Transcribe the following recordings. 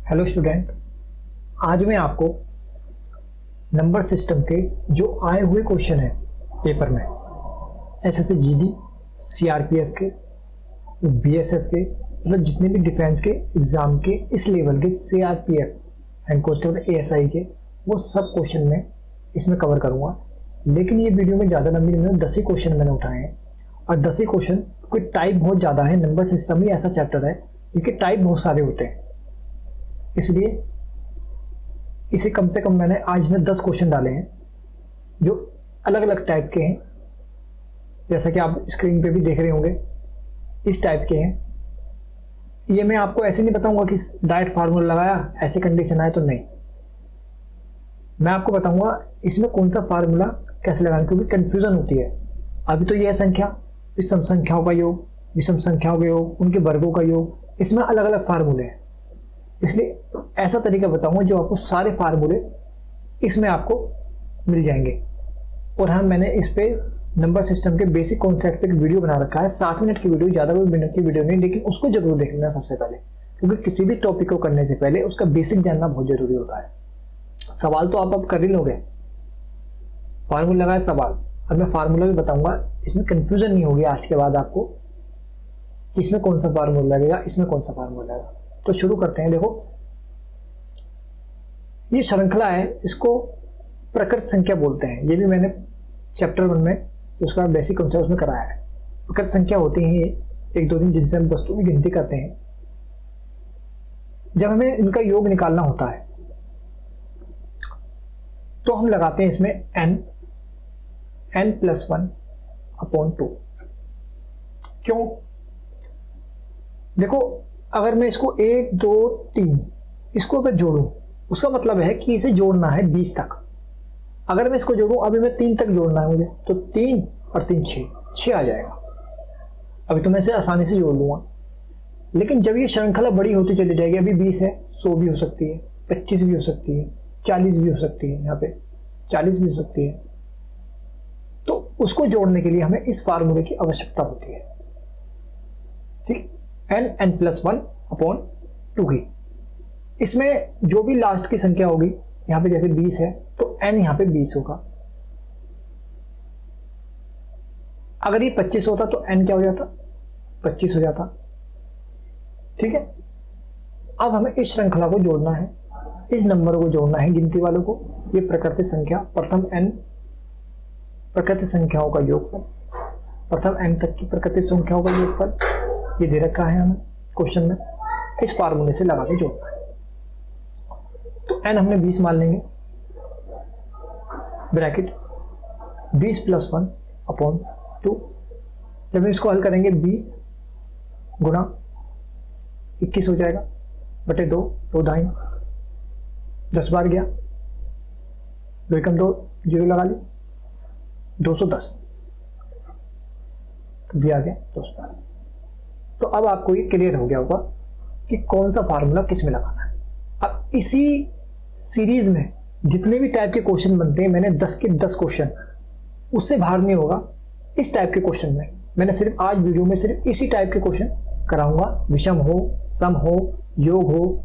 Hello student, आज मैं आपको नंबर सिस्टम के जो आए हुए क्वेश्चन हैं पेपर में एसएससी जीडी, सीआरपीएफ के, बीएसएफ के, मतलब जितने भी डिफेंस के एग्जाम के इस लेवल के सीआरपीएफ एंड कांस्टेबल एएसआई के, वो सब क्वेश्चन में इसमें कवर करूंगा। लेकिन ये वीडियो में ज़्यादा लंबी नहीं है, 10 ही क्वेश्चन मैंने उठाए हैं और 10 ही क्वेश्चन कोई टाइप बहुत ज़्यादा है। नंबर सिस्टम ही ऐसा चैप्टर है जिसके टाइप बहुत सारे होते हैं, इसलिए इसे कम से कम मैंने आज में 10 क्वेश्चन डाले हैं जो अलग अलग टाइप के हैं। जैसा कि आप स्क्रीन पे भी देख रहे होंगे, इस टाइप के हैं। ये मैं आपको ऐसे नहीं बताऊंगा कि डायरेक्ट फार्मूला लगाया ऐसे कंडीशन आए तो नहीं, मैं आपको बताऊंगा इसमें कौन सा फार्मूला कैसे लगाना, क्योंकि कंफ्यूजन होती है। अभी तो यह संख्या, विषम संख्याओं का योग, विषम संख्याओं का योग, उनके वर्गों का योग, इसमें अलग अलग फार्मूले हैं। इसलिए ऐसा तरीका बताऊंगा जो आपको सारे फार्मूले इसमें आपको मिल जाएंगे। और हाँ, मैंने इस पे नंबर सिस्टम के बेसिक कॉन्सेप्ट पे एक वीडियो बना रखा है, 7 मिनट की वीडियो, ज़्यादा कोई मिनट की वीडियो नहीं, लेकिन उसको जरूर देख लेना सबसे पहले, क्योंकि किसी भी टॉपिक को करने से पहले उसका बेसिक जानना बहुत जरूरी होता है। सवाल तो आप अब कर ही लोगे, फार्मूला लगाए सवाल, अब मैं फार्मूला भी बताऊंगा, इसमें कंफ्यूजन नहीं होगी आज के बाद आपको कि इसमें कौन सा फार्मूला लगेगा, इसमें कौन सा फार्मूला लगेगा। तो शुरू करते हैं। देखो, ये श्रृंखला है, इसको प्रकृत संख्या बोलते हैं। ये भी मैंने चैप्टर 1 में उसका बेसिक कॉन्सेप्ट उसमें कराया है। प्रकृत संख्या होती है 1, 2, 3 जिनसे हम वस्तुओं की गिनती करते हैं। जब हमें इनका योग निकालना होता है तो हम लगाते हैं इसमें n+1/2। क्यों? देखो, अगर मैं इसको 1, 2, 3 इसको अगर जोड़ूं, उसका मतलब है कि इसे जोड़ना है 20 तक। अगर मैं इसको जोड़ूं, अभी मैं 3 तक जोड़ना है मुझे, तो 3 और 3 6 आ जाएगा। अभी तो मैं इसे आसानी से जोड़ लूंगा। लेकिन जब ये श्रृंखला बड़ी होती चली जाएगी, अभी 20 है, 100 भी हो सकती है, 25 भी हो सकती है, 40 भी हो सकती है, यहाँ पे 40 भी हो सकती है, तो उसको जोड़ने के लिए हमें इस फार्मूले की आवश्यकता होती है। ठीक, n+1/2 की। इसमें जो भी लास्ट की संख्या होगी, यहां पे जैसे 20 है तो n यहां पे 20 होगा। अगर ये 25 होता तो n क्या हो जाता? 25 हो जाता। ठीक है, अब हमें इस श्रृंखला को जोड़ना है, इस नंबर को जोड़ना है, गिनती वालों को। ये प्रकृति संख्या, प्रथम n प्रकृति संख्याओं का योगफल, प्रथम n तक की प्रकृति संख्याओं का योगफल, ये दे रखा है हमें क्वेश्चन में। इस फार्मूले से लगा के जोड़ना है। तो n हमने 20 मान लेंगे, ब्रैकेट 20+1/2। जब हम इसको हल करेंगे, 20 गुणा 21 हो जाएगा, बटे 2, 2 दाएं, 10 बार गया, 2 एकम 2, 0 लगा ली, 210 भी आ गया 210। तो अब आपको ये क्लियर हो गया होगा कि कौन सा फार्मूला किस में लगाना है। अब इसी सीरीज में जितने भी टाइप के क्वेश्चन बनते हैं, मैंने 10 के 10 क्वेश्चन, उससे बाहर नहीं होगा। इस टाइप के क्वेश्चन में मैंने सिर्फ आज वीडियो में सिर्फ इसी टाइप के क्वेश्चन कराऊंगा। विषम हो, सम हो, योग हो,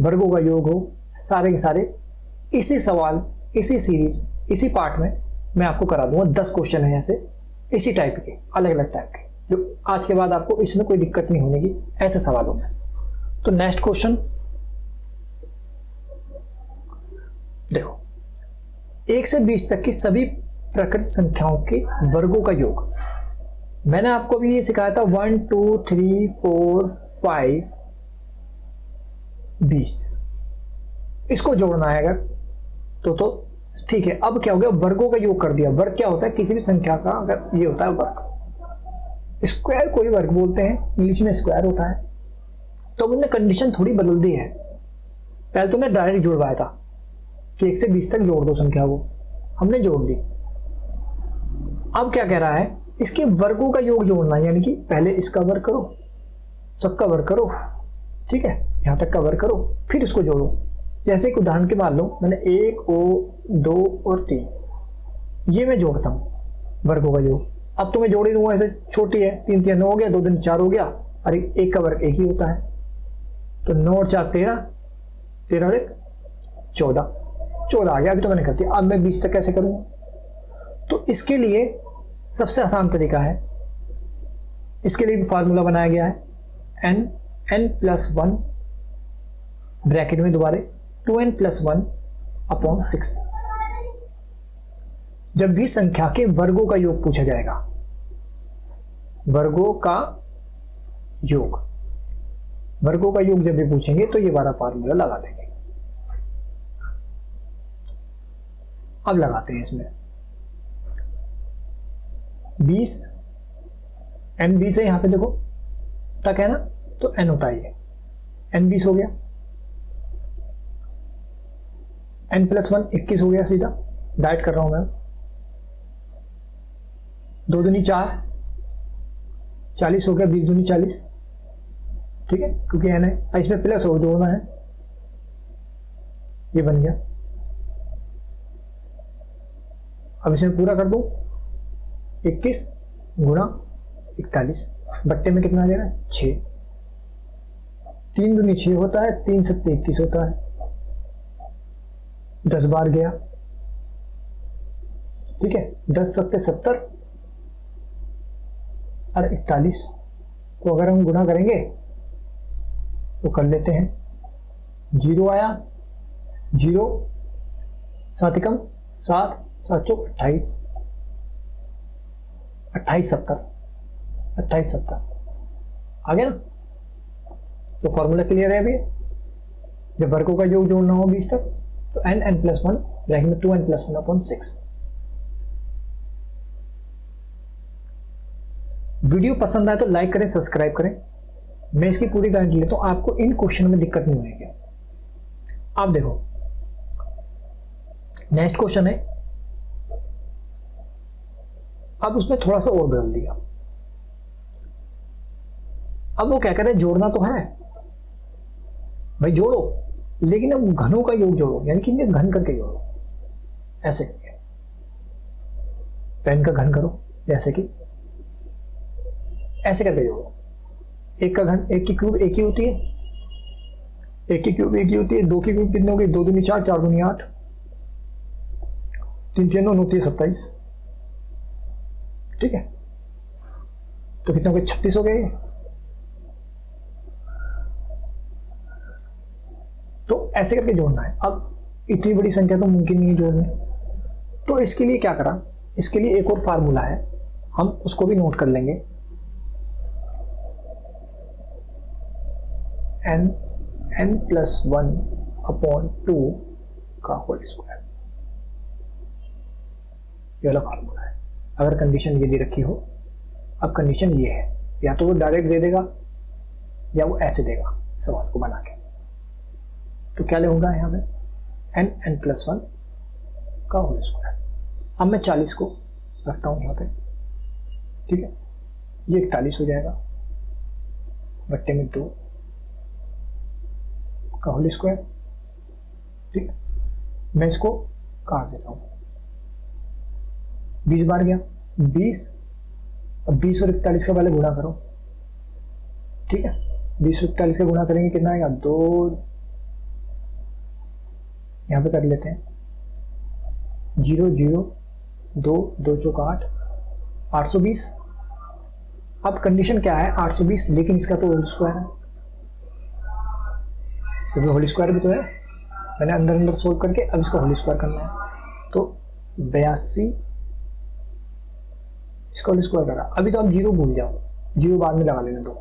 वर्गों का योग हो, सारे के सारे इसी सवाल, इसी सीरीज, इसी पार्ट में मैं आपको करा दूंगा। 10 क्वेश्चन है ऐसे, इसी टाइप के, अलग अलग टाइप के, जो आज के बाद आपको इसमें कोई दिक्कत नहीं होने की ऐसे सवालों में। तो नेक्स्ट क्वेश्चन देखो, 1 से 20 तक की सभी प्रकृत संख्याओं के वर्गों का योग। मैंने आपको भी ये सिखाया था 1, 2, 3, 4, 5, 20। इसको जोड़ना है अगर तो ठीक है। अब क्या हो गया, वर्गों का योग कर दिया। वर्ग क्या होता है? किसी भी संख्या का अगर ये होता है वर्ग। स्क्वायर कोई वर्ग बोलते हैं, इंग्लिश में स्क्वायर होता है। तो हमने कंडीशन थोड़ी बदल दी है। पहले तो मैं डायरेक्ट जुड़वाया था कि 1 से 20 तक जोड़ दो संख्या को, हमने जोड़ दी। अब क्या कह रहा है, इसके वर्गों का योग जोड़ना, यानी कि पहले इसका वर्ग करो, सबका वर्ग करो, ठीक है, यहां तक का वर्ग करो, फिर इसको जोड़ो। जैसे एक उदाहरण के मान लो, मैंने 1, 2 और 3, ये मैं जोड़ता हूं वर्गों का योग। अब तो मैं जोड़ ही दूंगा, ऐसे छोटी है, 3 3 9 हो गया, 2 3 4 हो गया, और 1 का वर्ग 1 ही होता है। तो 9 और 4 13, 13 और 1 14, 14 आ गया। अभी तो मैंने कर दिया। अब मैं 20 तक कैसे करूँगा? तो इसके लिए सबसे आसान तरीका है, इसके लिए भी फार्मूला बनाया गया है, n+1 ब्रैकेट में दोबारा 2n+1 अपॉन 6। जब भी संख्या के वर्गों का योग पूछा जाएगा, वर्गों का योग, वर्गों का योग जब भी पूछेंगे तो ये वाला फार्मूला लगा देंगे। अब लगाते हैं इसमें 20, n 20 है यहां पे देखो तक है ना, तो n होता है ये, n 20 हो गया, n+1 21 हो गया, सीधा डाइट कर रहा हूं मैं। 2 दूनी 4, 40 हो गया, 20 दूनी 40, ठीक है, क्योंकि n है, इसमें प्लस हो जो होना है, ये बन गया। अब इसमें पूरा कर दो, 21 गुणा 41, बट्टे में कितना आ जाएगा 6, 3 दूनी 6 होता है, 3 सत्ते 21 होता है, 10 बार गया, ठीक है, 10 सत्ते 70 और 41 को अगर हम गुणा करेंगे तो कर लेते हैं, 0 आया, 0 7 कम 7 7 चौक 28, 28 70, 28 70 आ गया ना। तो फॉर्मूला क्लियर है अभी। जब वर्गों का योग जोड़ना हो 20 तक तो n+1 ब्रैकेट में 2n+1 अपॉन 6। वीडियो पसंद आए तो लाइक करें, सब्सक्राइब करें। मैं इसकी पूरी गारंटी लेता हूं आपको इन क्वेश्चन में दिक्कत नहीं होगी। आप देखो नेक्स्ट क्वेश्चन है, अब उसमें थोड़ा सा और बदल दिया। अब वो क्या कहते हैं, जोड़ना तो है भाई, जोड़ो, लेकिन अब घनों का योग जोड़ो, यानी कि इन्हें घन करके जोड़ो, ऐसे करके पेन का घन करो, जैसे कि ऐसे करके जोड़ो। एक का घन, एक की क्यूब एक ही होती है, एक की क्यूब एक ही होती है, 2 की क्यूब कितने हो गई, 2 दूनी 4, 4 दूनी 8, 3 3 9 9 27, ठीक है, तो कितने हो गए 36 हो गए। तो ऐसे करके जोड़ना है। अब इतनी बड़ी संख्या तो मुमकिन नहीं है जोड़ने, तो इसके लिए क्या करा, इसके लिए एक और फार्मूला है, हम उसको भी नोट कर लेंगे, n+1 अपॉन 2 का होल स्क्वायर, ये वाला फार्मूला है। अगर कंडीशन ये दे रखी हो, अब कंडीशन ये है, या तो वो डायरेक्ट दे देगा या वो ऐसे देगा सवाल को बना के, तो क्या लिखूंगा यहाँ पे n+1 का होल स्क्वायर। अब मैं 40 को रखता हूँ यहाँ पे, ठीक है, ये 41 हो जाएगा, बट्टे में 2 का होल स्क्वायर, ठीक है। मैं इसको काट देता हूँ, 20 बार गया 20, अब 20 और 41 का पहले गुणा करो, ठीक है, 20 और 41 का गुणा करेंगे कितना आएगा 2, यहां पे कर लेते हैं 0 0 2 2 चौक 8, 820। अब कंडीशन क्या है 820, लेकिन इसका तो होल स्क्वायर है, क्योंकि होल स्क्वायर भी तो है, मैंने अंदर अंदर सोल्व करके अब इसका होल स्क्वायर करना है, तो 82 इसका होल स्क्वायर करा। अभी तो आप 0 भूल जाओ, 0 बाद में लगा लेना, 2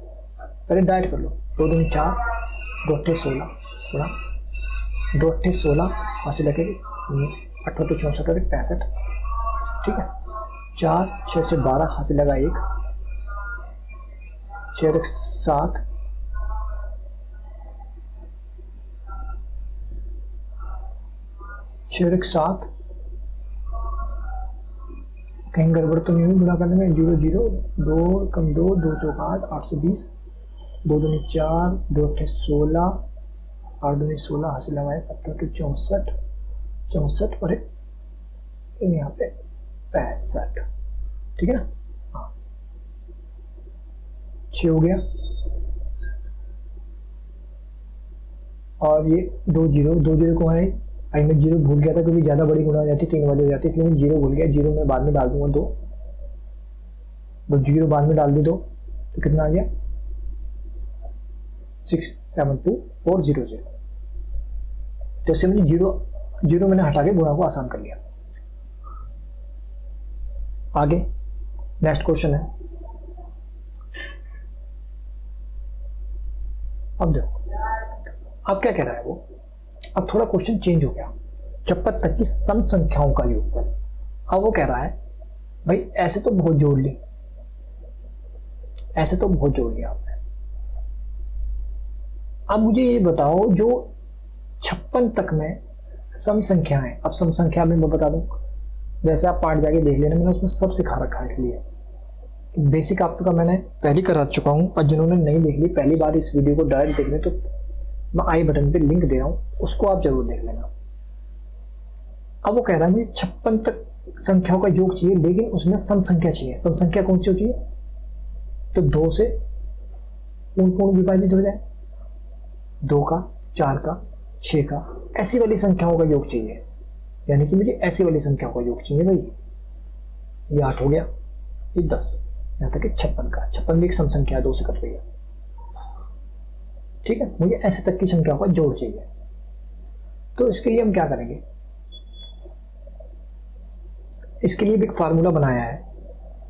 पहले डाइट कर लो, 2 दूनी 4, 2 अट्ठे 16 थोड़ा 2 अट्ठे 16 से लगे 18 तो 64 और 65, ठीक है, 4 6 से 12 हाथ से लगा 1, 6 और 7, 6 और 7, कहीं गड़बड़ तो नहीं हुई गुणा करने में, 0 0 2 कम 2 2 चौक 8, 820, 2 दूनी 4, 2 अट्ठे 16, 8 दूनी 16 हाथ से लगाए 18 तो 64 64 और यहाँ पे 65, ठीक है ना, हाँ 6 हो गया, और ये दो जीरो को है, आई मैं जीरो भूल गया था क्योंकि ज़्यादा बड़ी गुणा हो जाती, 3 वाली हो जाती, इसलिए मैं जीरो भूल गया। जीरो में बाद में डाल दूंगा दो जीरो बाद में डाल दी दो, तो कितना आ गया 672,400। तो इससे मुझे जीरो मैंने हटा के गुणा को आसान कर लिया। आगे नेक्स्ट क्वेश्चन है। अब देखो अब क्या कह रहा है वो, अब थोड़ा क्वेश्चन चेंज हो गया। 56 तक की सम संख्याओं का योगफल। अब वो कह रहा है भाई ऐसे तो बहुत जोड़ ली, ऐसे तो बहुत जोड़ लिया आपने, अब मुझे ये बताओ जो 56 तक में सम संख्या है। अब सम संख्या में मैं बता दूं, वैसे आप पार्ट जाके देख लेना, मैंने उसमें सब सिखा रखा है, इसलिए बेसिक आपका मैंने पहले करा चुका हूं। और जिन्होंने नहीं देख ली पहली बार इस वीडियो को डायरेक्ट देख ले, तो मैं आई बटन पे लिंक दे रहा हूं, उसको आप जरूर देख लेना। अब वो कह रहा है मुझे 56 तक संख्याओं का योग चाहिए, लेकिन उसमें सम संख्या चाहिए। सम संख्या कौन सी होती है, तो 2 से पूर्ण विभाजित हो जाए, 2 का, 4 का, 6 का, ऐसी वाली संख्याओं का योग चाहिए। यानी कि मुझे ऐसी वाली संख्याओं का योग चाहिए भाई। ये 8 हो गया, ये 10, यहां तक 56 का। 56 भी एक सम संख्या 2 से कट रही है, ठीक है। मुझे ऐसे तक की संख्याओं का जोड़ चाहिए। तो इसके लिए हम क्या करेंगे, इसके लिए भी एक फार्मूला बनाया है,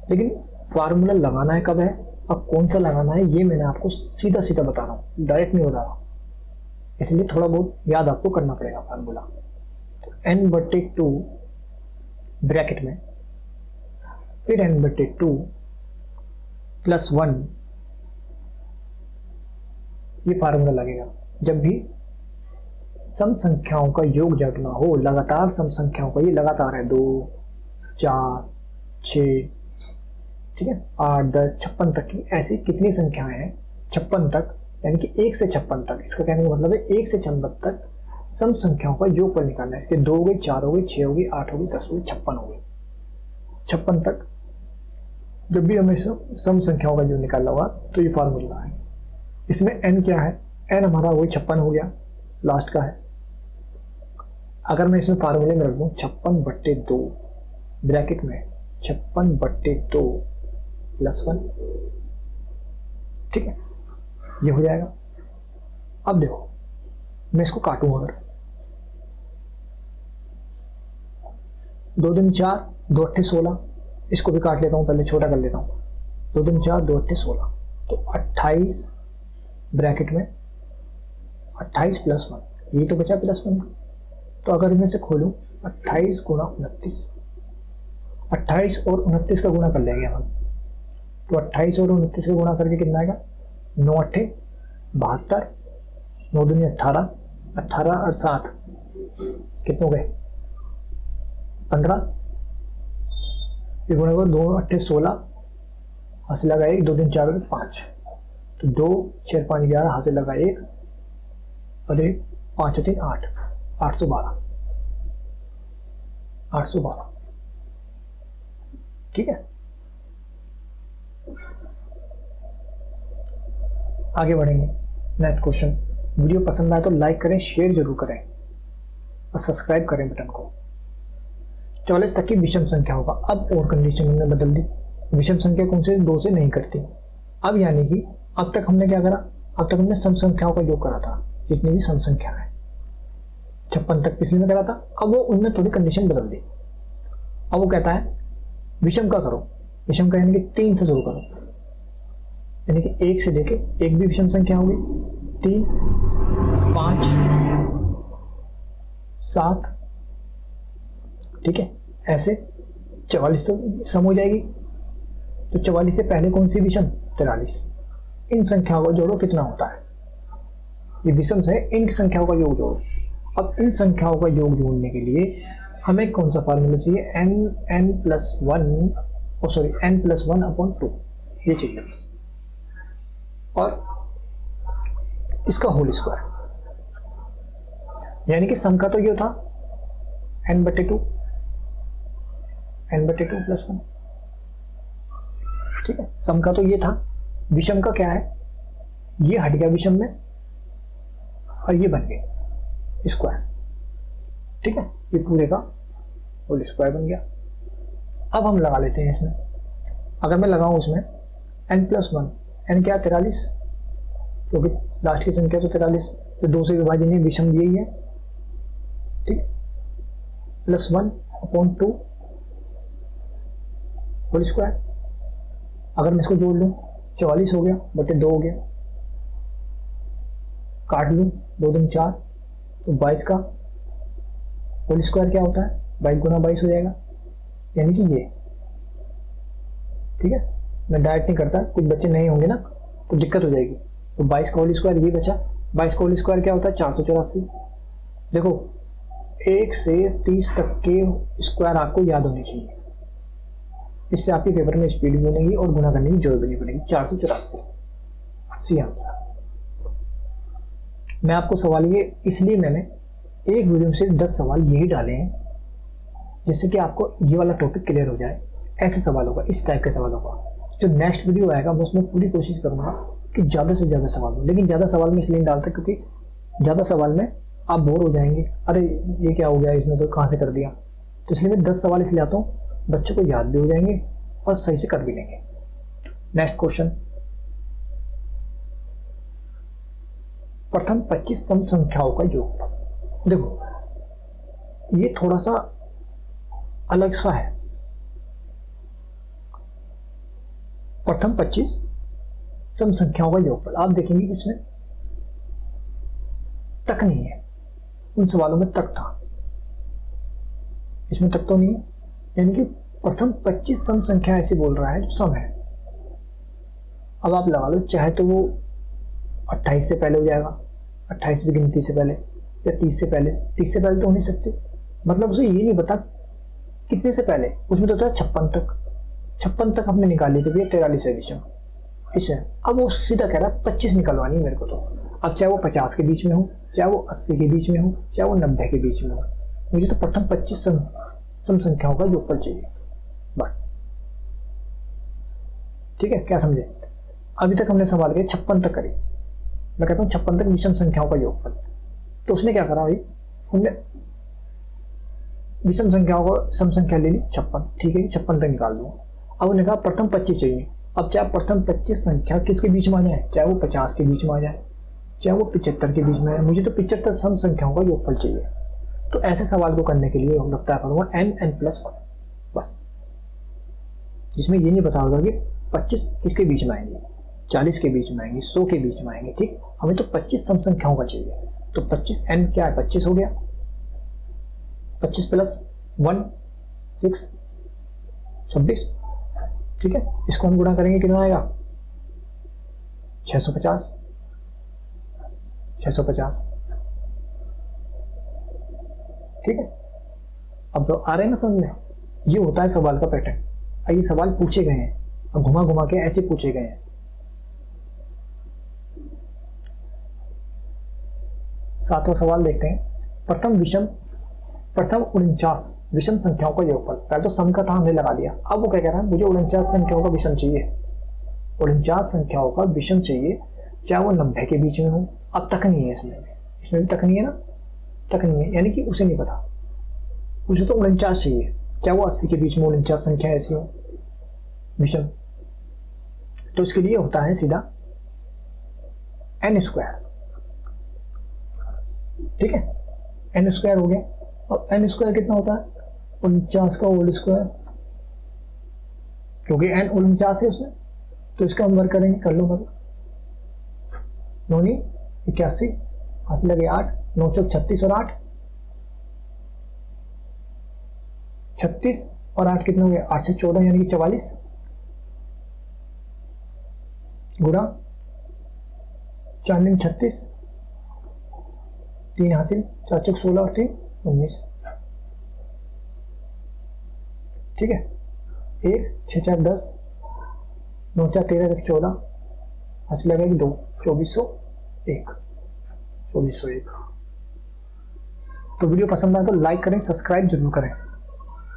लेकिन फार्मूला लगाना है कब है और कौन सा लगाना है ये मैंने आपको सीधा सीधा बता रहा हूं, डायरेक्ट नहीं बता रहा, इसलिए थोड़ा बहुत याद आपको करना पड़ेगा फार्मूला। तो n/2 ब्रैकेट में, फिर n/2 + 1, ये फार्मूला लगेगा जब भी सम संख्याओं का योग जोड़ना हो। लगातार सम संख्याओं का, ये लगातार है 2, 4, 6, ठीक है, 8, 10, 56 तक की ऐसी कितनी संख्याएं हैं 56 तक, यानी कि 1 से 56 तक। इसका कहने का मतलब है 1 से 56 तक सम संख्याओं का योग पर निकालना है। 2 हो गई, 4 हो गई, 6 हो गई, 8 हो गई, 10 हो गई, 56 हो गई। 56 तक जब भी हमें सम संख्याओं का योग निकालना होगा तो ये फार्मूला है। इसमें n क्या है, n हमारा वही 56 हो गया, लास्ट का है। अगर मैं इसमें फार्मूले में रख दूं 56/2 ब्रैकेट में 56/2 + 1, ठीक है, ये हो जाएगा। अब देखो मैं इसको काटूं, अगर 2 दूनी 4, 2 अट्ठे 16, इसको भी काट लेता हूं, पहले छोटा कर लेता हूं। 2 दूनी 4, 2 अट्ठे 16, तो 28 ब्रैकेट में 28 + 1, ये तो बचा +1। तो अगर मैं इसे खोलूं 28 × 29, 28 और 29 का गुणा कर लेंगे हम। तो 28 और 29 का गुणा करके कितना आएगा, 9 अट्ठे 72, 9 दूनी 18, 18 और 7 कितने हो गए 15, ये गुणा करो 2 अट्ठे 16, हाथ लगा 1, 2 दिन 4 5, तो 2 6 5 11, हाथ लगा 1 और 1 5 3 8, 812, 812, ठीक है। आगे बढ़ेंगे, नेक्स्ट क्वेश्चन। वीडियो पसंद आए तो लाइक करें, शेयर जरूर करें और सब्सक्राइब करें बटन को। 44 तक की विषम संख्या होगा। अब और कंडीशन हमने बदल दी, विषम संख्या कौन से 2 से नहीं कटती। अब यानी कि अब तक हमने क्या करा, अब तक हमने सम संख्याओं का योग करा था, जितनी भी सम संख्या है 56 तक पिछले में करा था। अब वो उनने थोड़ी कंडीशन बदल दी। अब वो कहता है विषम का करो, विषम का यानी कि 3 से शुरू करो, यानी कि 1 से लेके, एक भी विषम संख्या होगी, 3, 5, 7, ठीक है, ऐसे 44 तो सम हो जाएगी। तो 44 से पहले कौन सी विषम, 43। इन संख्याओं का जोड़ो, कितना होता है, ये विषम से इन संख्याओं का योग जोड़ो। अब इन संख्याओं का योग जोड़ने के लिए हमें कौन सा फार्मूला चाहिए, n+1/2, ये चाहिए बस, और इसका होल स्क्वायर, यानी कि सम का तो ये था n/2 + 1, ठीक है, सम का तो ये था। विषम का क्या है, ये हट गया विषम में, और ये बन गए स्क्वायर। ठीक है, ये पूरे का होल स्क्वायर बन गया। अब हम लगा लेते हैं इसमें, अगर मैं लगाऊं उसमें n+1, n क्या 43, क्योंकि लास्ट की संख्या तो 43, तो 2 से विभाजन है, विषम यही है। ठीक, +1/2 होल स्क्वायर। अगर मैं इसको जोड़ लूं 44 हो गया बटे 2 हो गया, काट लूं 2 दूनी 4, तो 22 का होल स्क्वायर क्या होता है, 22 गुना 22 हो जाएगा, यानी कि ये। ठीक है, मैं डायरेक्ट नहीं करता, कुछ बच्चे नहीं होंगे ना तो दिक्कत हो जाएगी। तो 22 का होल स्क्वायर ये बचा। 22 का होल स्क्वायर क्या होता है, 484। देखो 1 से 30 तक के स्क्वायर आपको याद होने चाहिए, इससे आपके पेपर में स्पीड भी बनेगी और गुना करने की जरूरत भी नहीं पड़ेगी। 484 सी आंसर। मैं आपको सवाल ये इसलिए मैंने एक वीडियो में सिर्फ 10 सवाल यही डाले हैं जिससे कि आपको ये वाला टॉपिक क्लियर हो जाए। ऐसे सवाल होगा, इस टाइप के सवाल होगा। जो नेक्स्ट वीडियो आएगा मैं उसमें पूरी कोशिश करूंगा कि ज़्यादा से ज़्यादा सवाल हो, लेकिन ज़्यादा सवाल में इसलिए नहीं डालता क्योंकि ज़्यादा सवाल में आप बोर हो जाएंगे, अरे ये क्या हो गया इसमें, तो कहाँ से कर दिया। तो इसलिए मैं 10 सवाल इसलिए आता हूँ, बच्चों को याद भी हो जाएंगे और सही से कर भी लेंगे। नेक्स्ट क्वेश्चन, प्रथम 25 सम संख्याओं का योग। देखो ये थोड़ा सा अलग सा है। प्रथम 25 सम संख्याओं का योगफल, आप देखेंगे इसमें तक नहीं है, उन सवालों में तक था, इसमें तक तो नहीं है। यानी कि प्रथम 25 सम संख्या ऐसे बोल रहा है जो सम है। अब आप लगा लो, चाहे तो वो 28 से पहले हो जाएगा, 28वीं गिनती से पहले, या 30 से पहले। 30 से पहले तो हो नहीं सकते, मतलब उसे ये नहीं बता कितने से पहले, उसमें तो होता है 56 तक। 56 तक हमने निकाल ली, तो भैया 43 है विषम इसे। अब वो सीधा कह रहा है 25 निकलवानी है मेरे को। तो अब चाहे वो 50 के बीच में हो, चाहे वो 80 के बीच में हो, चाहे वो 90 के बीच में हो, मुझे तो प्रथम 25 सम संख्याओं का योगफल चाहिए बस। ठीक है, क्या समझे। अभी तक हमने सवाल किया 56 तक करी, मैं कहता हूँ 56 तक विषम संख्याओं का योगफल। तो उसने क्या करा भाई, हमने विषम संख्याओं को सम संख्या ले ली 56, ठीक है 56 तक निकाल दूंगा। अब उन्होंने कहा प्रथम 25 चाहिए। अब चाहे प्रथम 25 संख्या किसके बीच में आ जाए, चाहे वो 50 के बीच में आ जाए, चाहे वो 75 के बीच में आए, मुझे तो 75 सम संख्याओं का योगफल चाहिए। तो ऐसे सवाल को करने के लिए हम लगता करूंगा n+1 बस, जिसमें ये नहीं पता होगा कि 25 किसके बीच में आएंगे, 40 के बीच में आएंगे, 100 के बीच में आएंगे। ठीक, हमें तो 25 सम संख्याओं का चाहिए। तो 25 n क्या है, 25 हो गया, 25 + 1 6 26। ठीक है, इसको हम गुणा करेंगे कितना आएगा, 650। 650 ठीक है। अब तो आ रहे हैं ना समझ में, ये होता है सवाल का पैटर्न। ये सवाल पूछे गए हैं और घुमा घुमा के ऐसे पूछे गए हैं। सातवां सवाल देखते हैं। प्रथम 49 विषम संख्याओं का योगफल। पहले तो सम का था, हमने लगा दिया। अब वो क्या कह रहा है, मुझे 49 संख्याओं का विषम चाहिए। 49 संख्याओं का विषम चाहिए, चाहे वो 90 के बीच में हो। अब तक नहीं है, इसमें भी तक नहीं है ना, तक नहीं है, यानी कि उसे नहीं पता, उसे तो 49 चाहिए, चाहे वो 80 के बीच में 49 संख्या ऐसी हो विषम। तो इसके लिए होता है सीधा n²। ठीक है, n² हो गया। अब n² कितना होता है, 49 का होल स्क्वायर, क्योंकि n 49 है उसमें, तो इसका हम वर्क करेंगे, कर लो करो। 9 81, हाथ लगे 8, 9 चौक 36 और 8 36 और 8 कितना हो गया, 8 से 14 यानी कि 44 गुणा 4 9 36, 3 हासिल, 4 चौक 16 और 3 19। ठीक है, 1 6 4 10, 9 4 13 14, हासिल लगेगी 2, 2401। 2401। तो वीडियो पसंद आए तो लाइक करें, सब्सक्राइब जरूर करें,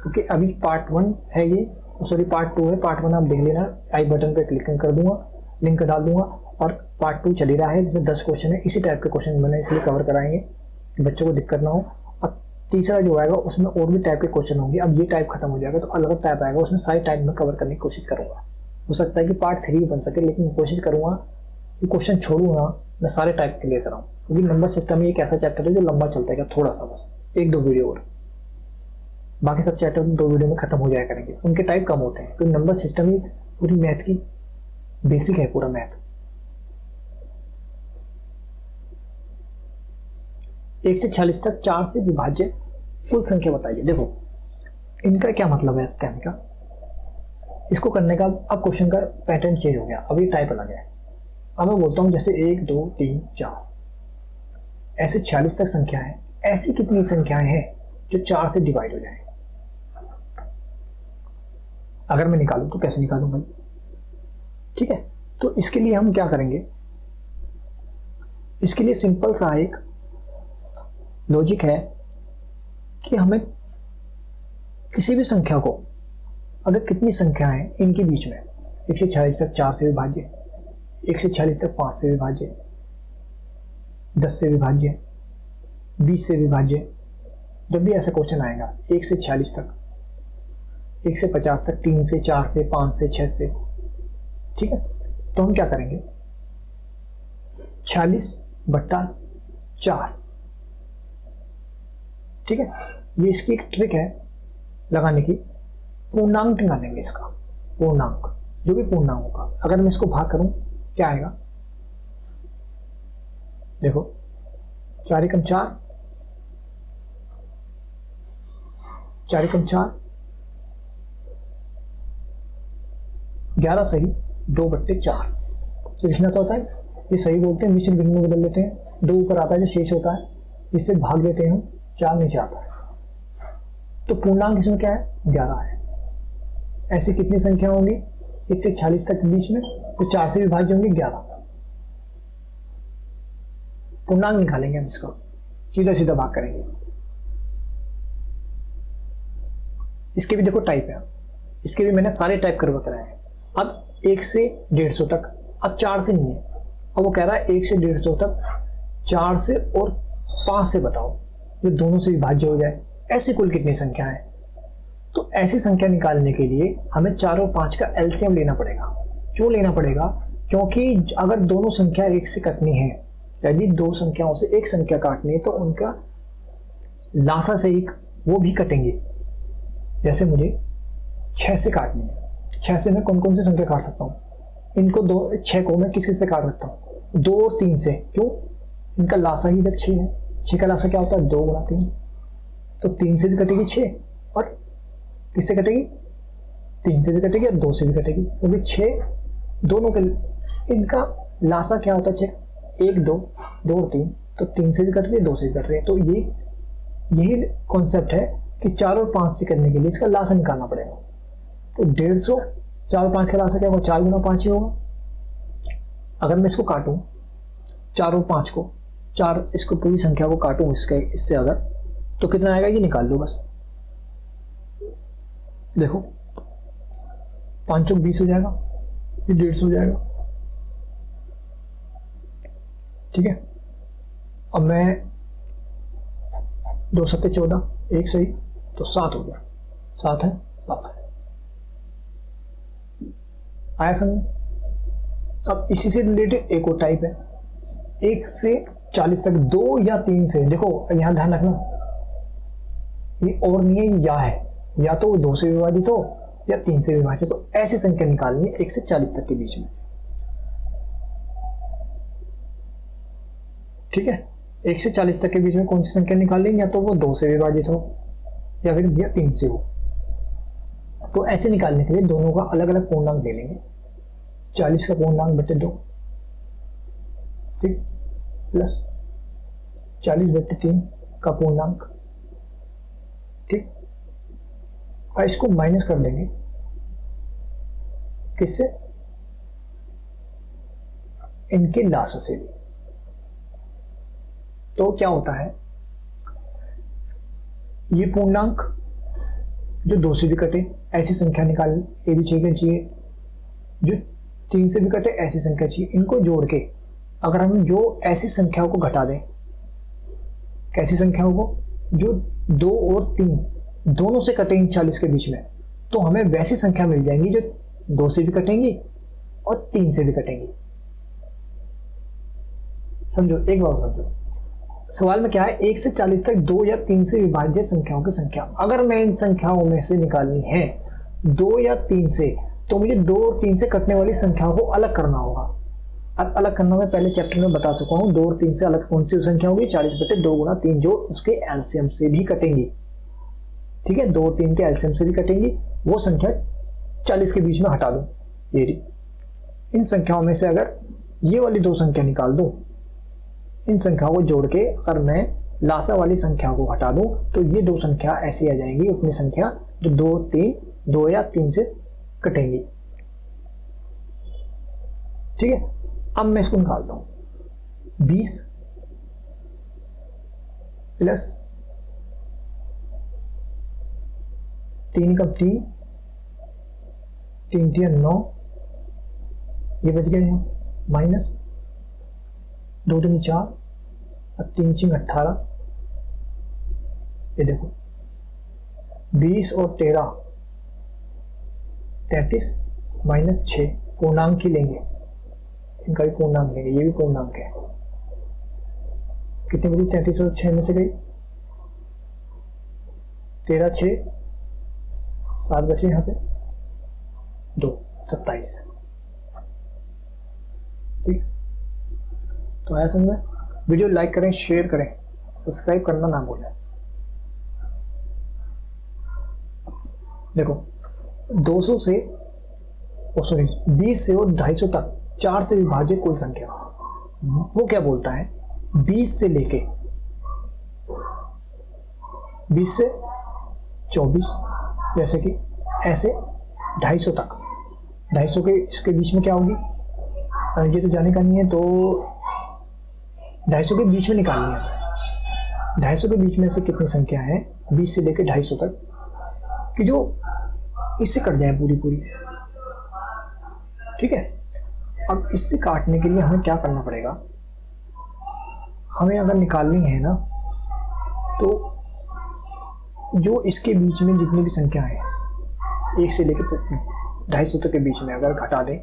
क्योंकि अभी पार्ट 1 है ये, सॉरी पार्ट 2 है। पार्ट 1 आप देख लेना, आई बटन पे क्लिक कर दूंगा, लिंक डाल दूंगा, और पार्ट 2 चल ही रहा है जिसमें 10 क्वेश्चन है, इसी टाइप के क्वेश्चन मैंने इसलिए कवर कराएंगे कि बच्चों को दिक्कत ना हो। और तीसरा जो आएगा उसमें और भी टाइप के क्वेश्चन होंगे। अब ये टाइप खत्म हो जाएगा तो अलग अलग टाइप आएगा, उसमें सारी टाइप में कवर करने की कोशिश करूंगा। हो सकता है कि पार्ट 3 बन सके, लेकिन कोशिश करूंगा कि क्वेश्चन छोड़ूंगा मैं सारे टाइप क्लियर कराऊं, क्योंकि नंबर सिस्टम एक ऐसा चैप्टर है जो लंबा चलता है, थोड़ा सा बस 1-2 वीडियो और बाकी सब चैप्टर 2 वीडियो में खत्म हो जाया करेंगे। उनके टाइप कम होते हैं क्योंकि नंबर सिस्टम ही पूरी मैथ की बेसिक है, पूरा मैथ। 1 से 46 तक 4 से विभाज्य कुल संख्या बताइए। देखो इनका क्या मतलब है कहने का, इसको करने का अब क्वेश्चन का पैटर्न चेंज हो गया, अब ये टाइप अलग है। अब मैं बोलता हूं जैसे 1 2 3 4 ऐसे 46 तक संख्या है, ऐसी कितनी संख्याएं हैं जो 4 से डिवाइड हो जाए। अगर मैं निकालूं तो कैसे निकालूं भाई, ठीक है। तो इसके लिए हम क्या करेंगे, इसके लिए सिंपल सा एक लॉजिक है कि हमें किसी भी संख्या को, अगर कितनी संख्या है इनके बीच में 1 से 46 तक 4 से विभाज्य, 1 से 46 तक 5 से विभाज्य, 10 से विभाज्य, 20 से विभाज्य, जब भी ऐसा क्वेश्चन आएगा 1 से 46 तक, 1 से 50 तक, 3 से 4 से 5 से 6 से, ठीक है। तो हम क्या करेंगे 46/4, ठीक है। ये इसकी एक ट्रिक है लगाने की, पूर्णांक निकालेंगे इसका, पूर्णांक जो भी पूर्णांक होगा। अगर मैं इसको भाग करूं क्या आएगा, देखो 4 एकम 4, 4 एकम 4, 11 सही 2/4। तो लिखना तो होता है, ये सही बोलते हैं, मिश्र भिन्न में बदल लेते हैं, 2 ऊपर आता है जो शेष होता है, इससे भाग देते हैं, 4 नीचे आता है। तो पूर्णांक इसमें क्या है 11 है। ऐसी कितनी संख्या होंगी 1 से 46 तक के बीच में, तो 4 से विभाज्य होंगे 11। पूर्णांक निकालेंगे हम इसका, सीधा सीधा भाग करेंगे। इसके भी देखो टाइप है, इसके भी मैंने सारे टाइप करवा कराए हैं। अब 1 से 150 तक, अब 4 से नहीं है, अब वो कह रहा है 1 से 150 तक 4 से और 5 से बताओ जो दोनों से विभाज्य हो जाए, ऐसी कुल कितनी संख्या है। तो ऐसी संख्या निकालने के लिए हमें 4 और 5 का एलसीएम लेना पड़ेगा। क्यों लेना पड़ेगा, क्योंकि अगर दोनों संख्या 1 से कटनी है, यदि 2 संख्याओं से एक संख्या काटनी है तो उनका लासा से एक वो भी कटेंगे। जैसे मुझे 6 से काटनी है, 6 से मैं कौन कौन सी संख्या काट सकता हूँ, इनको 6 को मैं किस किस से काट सकता हूँ, 2 और 3 से। क्यों, इनका लासा ही जब 6 है, 6 का लासा क्या होता है 2 गुणा 3, तो 3 से भी कटेगी 6 और किससे कटेगी 3 से भी कटेगी और 2 से भी कटेगी, क्योंकि 6 दोनों के इनका लासा क्या होता है 6, 1 2 2 और 3, तो 3 से भी कट रही है 2 से भी कट रही है। तो ये यही कॉन्सेप्ट है कि 4 और 5 से करने के लिए इसका लासा निकालना पड़ेगा। तो 150 4 और 5 का लासा क्या होगा 4 गुना 5 ही होगा। अगर मैं इसको काटूं 4 और 5 को, 4 इसको पूरी संख्या को काटूं इससे अगर, तो कितना आएगा ये निकाल लो बस। देखो 5 और 20 हो जाएगा, ये 150 हो जाएगा, ठीक है। अब मैं 2 7 14, 1 सही तो 7 हो गया, 7 है 7 है, आया समझ। अब इसी से रिलेटेड एक और टाइप है 1 से 40 तक 2 या 3 से। देखो यहां ध्यान रखना, ये और नहीं है, ये या है, या तो 2 से विभाजित हो या 3 से विभाजित हो। ऐसी संख्या निकालनी है 1 से 40 तक के बीच में, ठीक है। 1 से 40 तक के बीच में कौन सी संख्या निकालेंगे, या तो वो 2 से विभाजित हो या फिर 3 से हो। तो ऐसे निकालने के लिए दोनों का अलग अलग पूर्णांक ले लेंगे, 40 का पूर्णांक बटे 2, ठीक, प्लस 40 बटे 3 का पूर्णांक, ठीक। और इसको माइनस कर देंगे किससे, इनके लासों से भी। तो क्या होता है, ये पूर्णांक जो 2 से भी कटे ऐसी संख्या निकाल, ये भी चाहिए, जो 3 से भी कटे ऐसी संख्या चाहिए, इनको जोड़ के अगर हम जो ऐसी संख्याओं को घटा दें, कैसी संख्याओं को, जो 2 और 3 दोनों से कटेंगी 40 के बीच में, तो हमें वैसी संख्या मिल जाएंगी जो 2 से भी कटेंगी और 3 से भी कटेंगी। समझो, एक बार समझो, सवाल में क्या है, 1 से 40 तक 2 या 3 से विभाज्य संख्याओं की संख्या। अगर मैं इन संख्याओं में से निकालनी है 2 या 3 से, तो मुझे 2 और 3 से कटने वाली संख्याओं को अलग करना होगा। अब अलग करना मैं पहले चैप्टर में बता चुका हूं। 2 और 3 से अलग कौन सी संख्या होगी, 40/2 गुणा 3, जो उसके एलसीएम से भी कटेंगी। ठीक है, 2 और 3 के एलसीएम से भी कटेंगी, वो संख्या 40 के बीच में हटा दूं। ये रही। इन संख्याओं में से अगर ये वाली 2 संख्या निकाल दूं, इन संख्याओं को जोड़ के अगर मैं लासा वाली संख्या को हटा दूं, तो ये 2 संख्या ऐसी आ जाएंगी, उतनी संख्या जो 2 या 3 से कटेंगी। ठीक है, अब मैं इसको निकालता हूं। 20 प्लस 3 का 3, 3 3 9, ये बच गया यहाँ, माइनस 2 3 4 और 3 6 18। ये देखो 20 और 13 33 माइनस 6, पूर्णांक ही लेंगे, इनका भी पूर्णांक लेंगे, ये भी पूर्णांक है। कितनी बची, 33 और 6 में से गई 13, 6 7 बचे यहाँ पे 2, 27। ठीक, तो आया समझ में। वीडियो लाइक करें, शेयर करें, सब्सक्राइब करना ना भूलें। देखो 200 से 20 से और 250 तक 4 से विभाज्य कोई संख्या, वो क्या बोलता है, 20 से लेके 20 से 24, जैसे कि ऐसे 250 तक, 250 के इसके बीच में क्या होगी, ये तो जाने का नहीं है, तो 250 के बीच में निकालनी है। 250 के बीच में से कितनी संख्या है 20 से लेकर 250 तक कि जो इससे कट जाए पूरी पूरी। ठीक है, अब इससे काटने के लिए हमें क्या करना पड़ेगा, हमें अगर निकालनी है ना, तो जो इसके बीच में जितनी भी संख्या है 1 से लेकर 250 तक के बीच में अगर घटा दें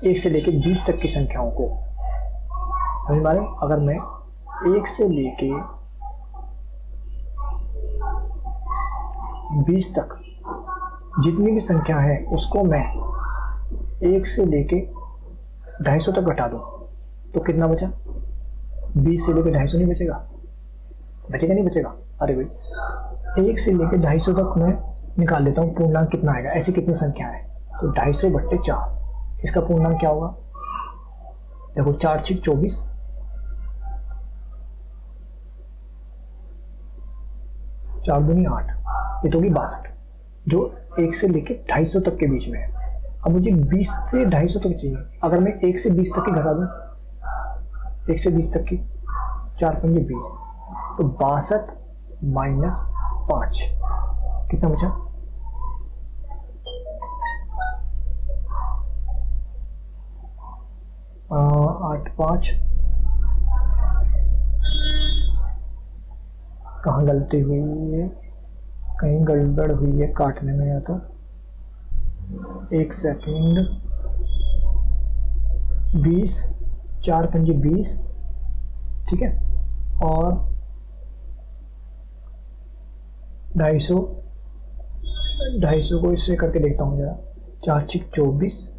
1 से लेकर 20 तक की संख्याओं को, समझ पा रहे, अगर मैं 1 से लेके 20 तक जितनी भी संख्या है उसको मैं 1 से लेके 250 तक घटा दूं, तो कितना बचा, 20 से लेके 250 नहीं बचेगा, बचेगा नहीं बचेगा। अरे भाई 1 से लेके 250 तक मैं निकाल लेता हूँ, पूर्णांक कितना आएगा, ऐसी कितनी संख्या है, तो 250/4, इसका पूर्णांक क्या होगा, देखो 4 6 24, 4 दूनी 8, ये तो होगी 62, जो 1 से लेके 250 तक के बीच में है। अब मुझे 20 से 250 तक चाहिए, अगर मैं 1 से 20 तक की घटा दूं, 1 से 20 तक की 4 5 20, तो 62 माइनस 5 कितना बचा, 8 5, कहाँ गलती हुई है, कहीं गड़बड़ हुई है काटने में, या तो 1 सेकेंड, 20 4 5 20, ठीक है, और 250 को इससे करके देखता हूँ जरा, 4 6 24,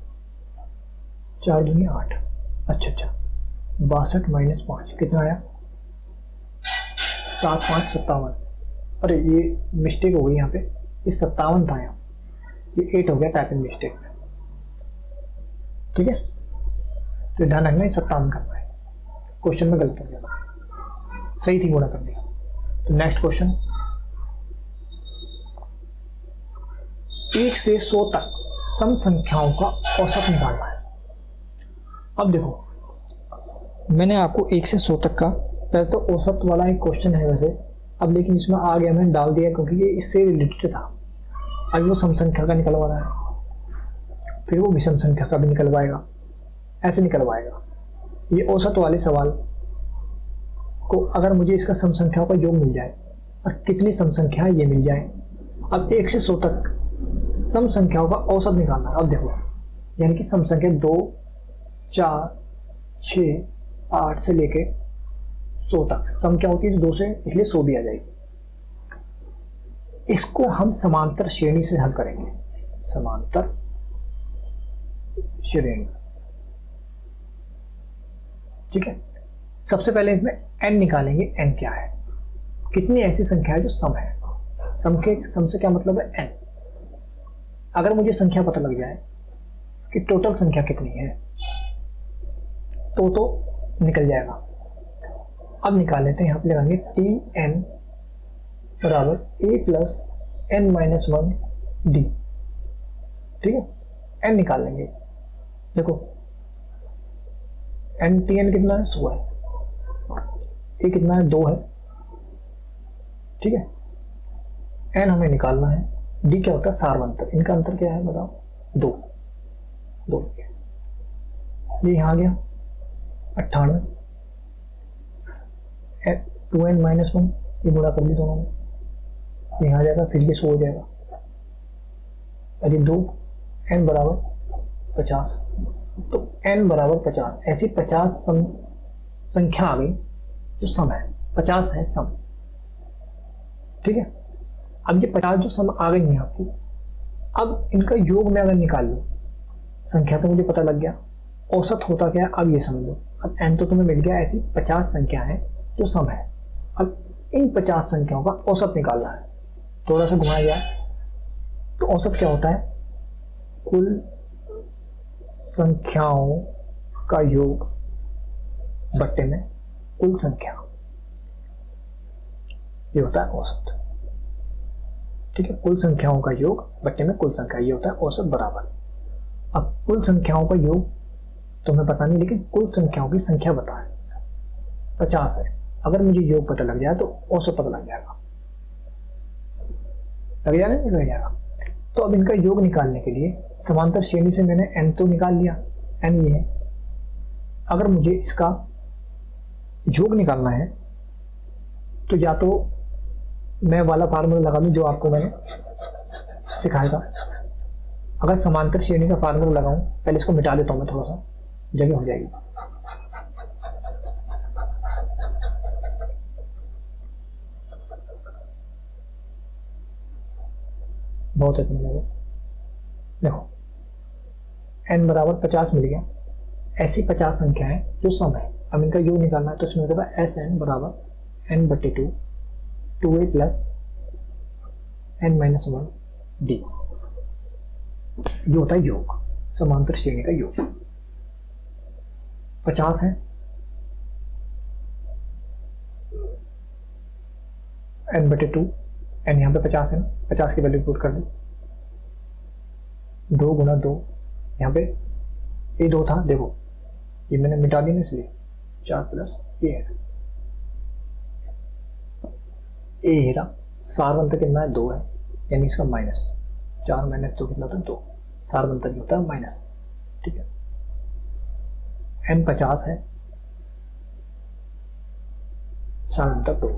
4 दूनी 8, अच्छा 62 माइनस 5 कितना आया, 7 5 57। अरे ये मिस्टेक हो गई यहाँ पे, ये 57 था, यहाँ ये 8 हो गया टाइपिंग मिस्टेक में। ठीक है, तो ध्यान रखना, 57 करना है, क्वेश्चन में गलत हो गया, सही थी गुणा करने का। तो नेक्स्ट क्वेश्चन, 1 से 100 तक सम संख्याओं का औसत निकालना है। अब देखो मैंने आपको 1 से 100 तक का, पहले तो औसत वाला एक क्वेश्चन है वैसे, अब लेकिन इसमें आ गया, मैंने डाल दिया क्योंकि ये इससे रिलेटेड था। अब वो सम संख्या का निकलवा रहा है, फिर वो विषम संख्या का भी निकलवाएगा, ऐसे निकलवाएगा, ये औसत वाले सवाल को अगर मुझे इसका सम संख्याओं का योग मिल जाए और कितनी सम संख्या ये मिल जाए, अब 1 से 100 तक सम संख्याओं का औसत निकालना है। अब देखो, यानी कि सम संख्या 2, 4, 6, 8 से लेके 100 तक सम क्या होती है, 2 से, इसलिए 100 भी आ जाएगी। इसको हम समांतर श्रेणी से हल करेंगे, समांतर श्रेणी। ठीक है, सबसे पहले इसमें n निकालेंगे। n क्या है, कितनी ऐसी संख्या है जो सम है। सम से क्या मतलब है, n। अगर मुझे संख्या पता लग जाए कि टोटल संख्या कितनी है तो निकल जाएगा। अब निकाल लेते हैं, यहां पे लगाएंगे Tn बराबर a plus n minus 1 d। ठीक है, n निकाल लेंगे। देखो Tn कितना है, 100 है, a कितना है, 2 है। ठीक है, n हमें निकालना है, d क्या होता है, सार अंतर। इनका अंतर क्या है बताओ, 2। ये यहां आ गया 98, 2n माइनस 1, ये गुणा कर दी दोनों में, यहाँ आ जाएगा, फिर ये 100 हो जाएगा। अरे 2, n बराबर 50, तो n बराबर 50। ऐसी 50 संख्या आ गई जो सम है, 50 है सम। ठीक है, अब ये 50 जो सम आ गई है आपकी, अब इनका योग में अगर निकाल लो, संख्या तो मुझे पता लग गया, औसत होता क्या है अब ये समझ लो। अब n तो तुम्हें मिल गया, ऐसी 50 संख्या है जो सम है। अब इन 50 संख्याओं का औसत निकालना है। थोड़ा सा घुमाया जाए तो औसत क्या होता है, कुल संख्याओं का योग बट्टे में कुल संख्या, ये होता है औसत। ठीक है, कुल संख्याओं का योग बट्टे में कुल संख्या, ये होता है औसत बराबर। अब कुल संख्याओं का योग तुम्हें पता नहीं, लेकिन कुल संख्याओं की संख्या बता है, 50 है। अगर मुझे योग पता लग जाए तो औसत पता लग जाएगा, लग जाएगा। तो अब इनका योग निकालने के लिए समांतर श्रेणी से मैंने n तो निकाल लिया, n ये है। अगर मुझे इसका योग निकालना है तो या तो मैं वाला फार्मूला लगा दूं जो आपको मैंने सिखाया था। अगर समांतर श्रेणी का फार्मूला लगाऊं, पहले इसको मिटा देता हूं मैं, थोड़ा सा जगह हो जाएगी। बहुत इतना लगे, देखो n बराबर 50 मिल गया। ऐसी 50 संख्या है जो सम है। अब इनका योग निकालना है तो इसमें होता है Sn बराबर n बटे 2, 2a plus n minus 1 d। ये होता है योग, समांतर श्रेणी का योग। 50 है, n बटे 2, n यहाँ पे 50 है, 50 की वैल्यू पुट कर दो, 2 गुना 2, यहाँ पे ये 2 था, देखो ये मैंने मिटा दिया ना, इसलिए 4 प्लस ये है, ए हेरा, सार बनता कितना है, 2 है, यानी इसका माइनस 4 माइनस 2 कितना होता है, 2। सार बनता क्या होता है, माइनस। ठीक है, n 50 है, सार बनता 2,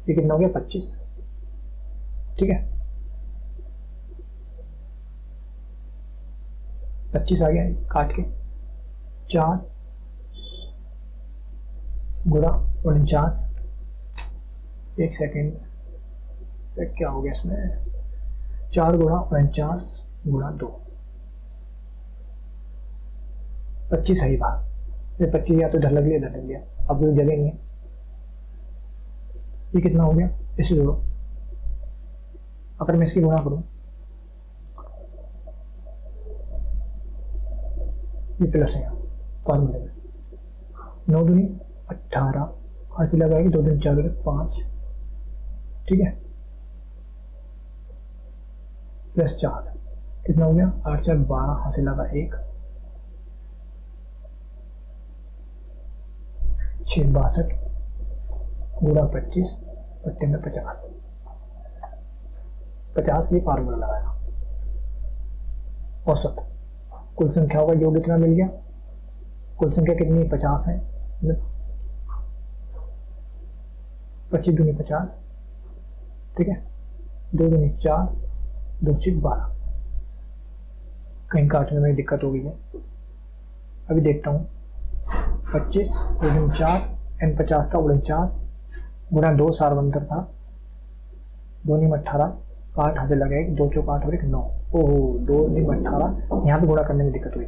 ये कितना हो गया, 25। ठीक है, 25 आ गया, काट के 4 गुणा 49, एक सेकेंड, क्या हो गया इसमें, 4 गुणा 49 गुणा 2, 25 सही बात। ये 25 या तो इधर लग लिया, अब कोई जगह नहीं है। ये कितना हो गया, इसे जोड़ो, अगर मैं इसकी गुणा करूं, ये प्लस है फॉर्मूले में, 9 दूनी 18, हाथ से लगाएगी, 2 दूनी 4, 5। ठीक है, प्लस 4 कितना हो गया, 8 4 12, हाथ से लगा 1, 6 62 गुणा 25 बट्टे में 50। 50 ये फार्मूला लगाया। औसत कुल संख्याओं का योग इतना मिल गया, कुल संख्या कितनी है? 50 है। 25 दूनी 50, ठीक है। 2 दूनी 4, 2 6 12। कहीं काटने में दिक्कत हो गई है, अभी देखता हूँ। 25 2 दूनी 4 एन 50 था 49 गुना 2 सार अंतर था, 2 नीम 18, 8 हाथ से लगे 2 चौक 8 और 1 9। ओहो 2 नीम 18, यहाँ पे गुणा करने में दिक्कत हुई।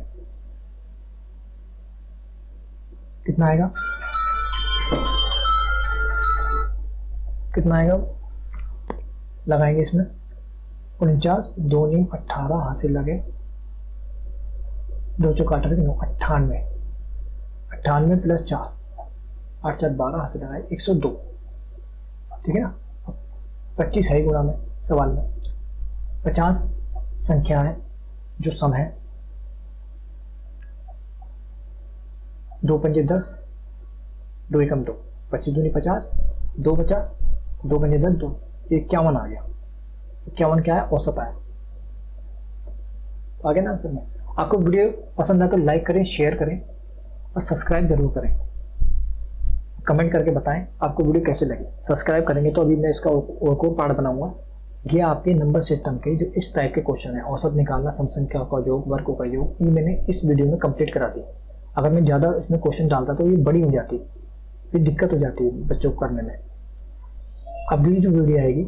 कितना आएगा? कितना आएगा? लगाएंगे इसमें 49, 2 नीम 18 हाथ से लगे 2 चौक 8 और 1 9, 98। 98 प्लस 4, 8 4 12 हाथ से लगाए 102, ठीक है ना। 25 है गुणा में सवाल में। 50 संख्या है जो सम है। 2 पंजे 10, 2 एकम 2, 25 दूनी 50, 2 बचा, 2 पंजे 10 2, 51 आ गया। 51 क्या है? औसत आया। तो आगे ना आंसर में। आपको वीडियो पसंद आए तो लाइक करें, शेयर करें और सब्सक्राइब जरूर करें। कमेंट करके बताएं आपको वीडियो कैसे लगी। सब्सक्राइब करेंगे तो अभी मैं इसका और पार्ट बनाऊंगा। ये आपके नंबर सिस्टम के जो इस टाइप के क्वेश्चन है, औसत निकालना, सम संख्या का योग, वर्गों का योग, ये मैंने इस वीडियो में कंप्लीट करा दी। अगर मैं ज़्यादा इसमें क्वेश्चन डालता तो ये बड़ी हो जाती, फिर दिक्कत हो जाती है बच्चों को करने में। अगली जो वीडियो आएगी,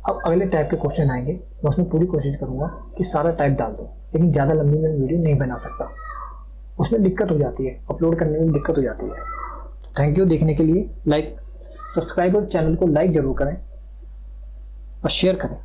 अब अगले टाइप के क्वेश्चन आएंगे, मैं उसमें पूरी कोशिश करूंगा कि सारा टाइप डाल दूँ, लेकिन ज़्यादा लंबी मैं वीडियो नहीं बना सकता, उसमें दिक्कत हो जाती है, अपलोड करने में दिक्कत हो जाती है। थैंक यू देखने के लिए। लाइक, सब्सक्राइब और चैनल को लाइक जरूर करें और शेयर करें।